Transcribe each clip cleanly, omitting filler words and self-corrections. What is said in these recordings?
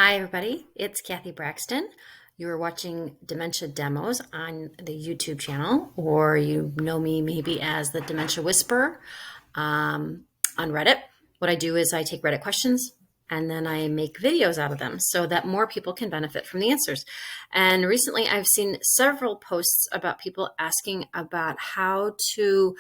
Hi, everybody. It's Kathy Braxton. You are watching Dementia Demos on the YouTube channel, or you know me maybe as the Dementia Whisperer on Reddit. What I do is I take Reddit questions and then I make videos out of them so that more people can benefit from the answers. And recently I've seen several posts about people asking about how to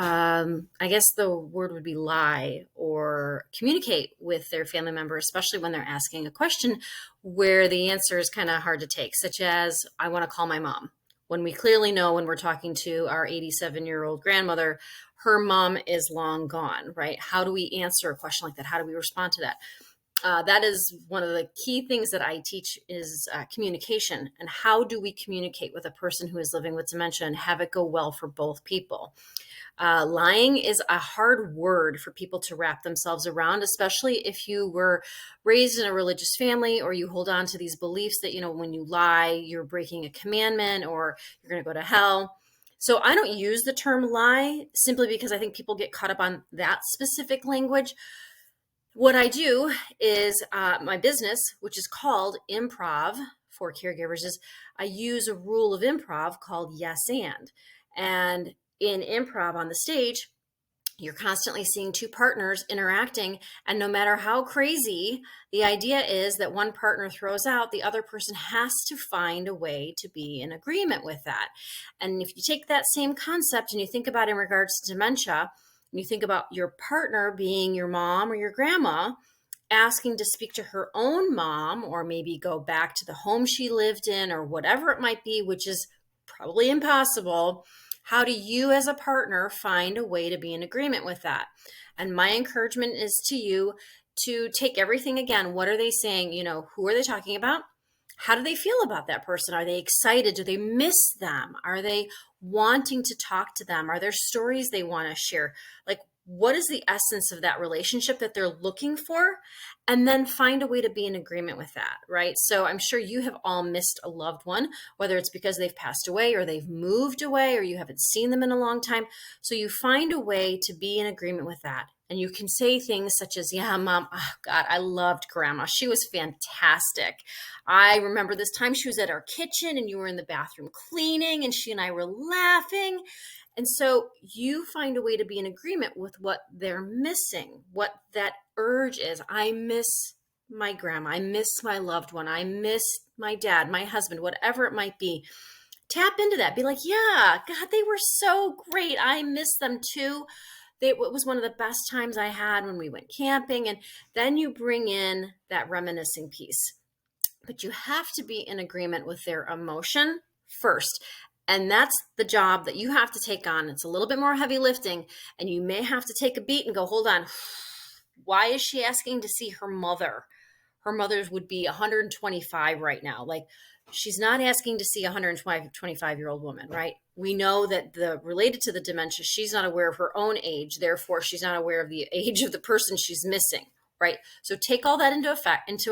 I guess the word would be lie or communicate with their family member, especially when they're asking a question where the answer is kind of hard to take, such as, I want to call my mom. When we clearly know when we're talking to our 87-year-old grandmother, her mom is long gone, right? How do we answer a question like that? How do we respond to that? That is one of the key things that I teach is communication. And how do we communicate with a person who is living with dementia and have it go well for both people? Lying is a hard word for people to wrap themselves around, especially if you were raised in a religious family or you hold on to these beliefs that, when you lie, you're breaking a commandment or you're going to go to hell. So I don't use the term lie simply because I think people get caught up on that specific language. What I do is my business, which is called Improv for Caregivers, is I use a rule of improv called yes and. And in improv on the stage, you're constantly seeing two partners interacting. And no matter how crazy, the idea is that one partner throws out, the other person has to find a way to be in agreement with that. And if you take that same concept and you think about it in regards to dementia, and you think about your partner being your mom or your grandma, asking to speak to her own mom or maybe go back to the home she lived in or whatever it might be, which is probably impossible. How do you as a partner find a way to be in agreement with that? And my encouragement is to you to take everything again. What are they saying? Who are they talking about? How do they feel about that person? Are they excited? Do they miss them? Are they wanting to talk to them? Are there stories they want to share? Like, what is the essence of that relationship that they're looking for? And then find a way to be in agreement with that, right? So I'm sure you have all missed a loved one, whether it's because they've passed away or they've moved away or you haven't seen them in a long time. So you find a way to be in agreement with that. And you can say things such as, yeah, mom, oh God, I loved grandma. She was fantastic. I remember this time she was at our kitchen and you were in the bathroom cleaning and she and I were laughing. And so you find a way to be in agreement with what they're missing, what that urge is. I miss my grandma. I miss my loved one. I miss my dad, my husband, whatever it might be. Tap into that. Be like, yeah, God, they were so great. I miss them too. It was one of the best times I had when we went camping. And then you bring in that reminiscing piece. But you have to be in agreement with their emotion first. And that's the job that you have to take on. It's a little bit more heavy lifting. And you may have to take a beat and go, hold on. Why is she asking to see her mother? Her mother would be 125 right now. Like, she's not asking to see a 125-year-old woman, right? We know that related to the dementia, she's not aware of her own age. Therefore, she's not aware of the age of the person she's missing, right? So take all that into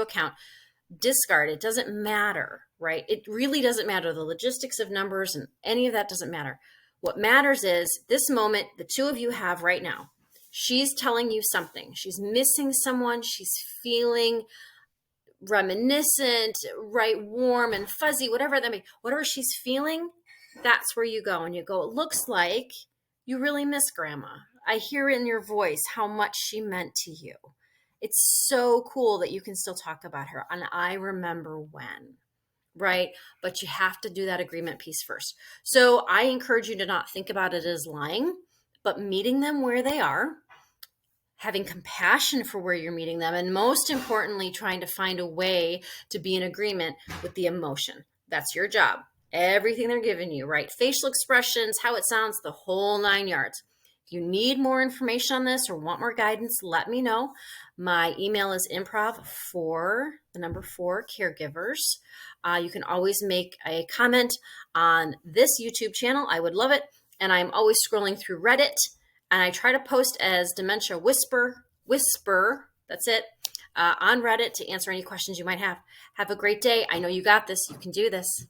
account. Discard. It doesn't matter, right? It really doesn't matter. The logistics of numbers and any of that doesn't matter. What matters is this moment the two of you have right now. She's telling you something. She's missing someone. She's feeling reminiscent, right? Warm and fuzzy, whatever that may be. Whatever she's feeling, that's where you go. And you go, it looks like you really miss grandma. I hear in your voice how much she meant to you. It's so cool that you can still talk about her. And I remember when, right? But you have to do that agreement piece first. So I encourage you to not think about it as lying, but meeting them where they are, having compassion for where you're meeting them, and most importantly, trying to find a way to be in agreement with the emotion. That's your job. Everything they're giving you, right? Facial expressions, how it sounds, the whole 9 yards. If you need more information on this or want more guidance, let me know. My email is improv4caregivers. You can always make a comment on this YouTube channel. I would love it. And I'm always scrolling through Reddit. And I try to post as Dementia Whisper, that's it, on Reddit to answer any questions you might have. Have a great day. I know you got this. You can do this.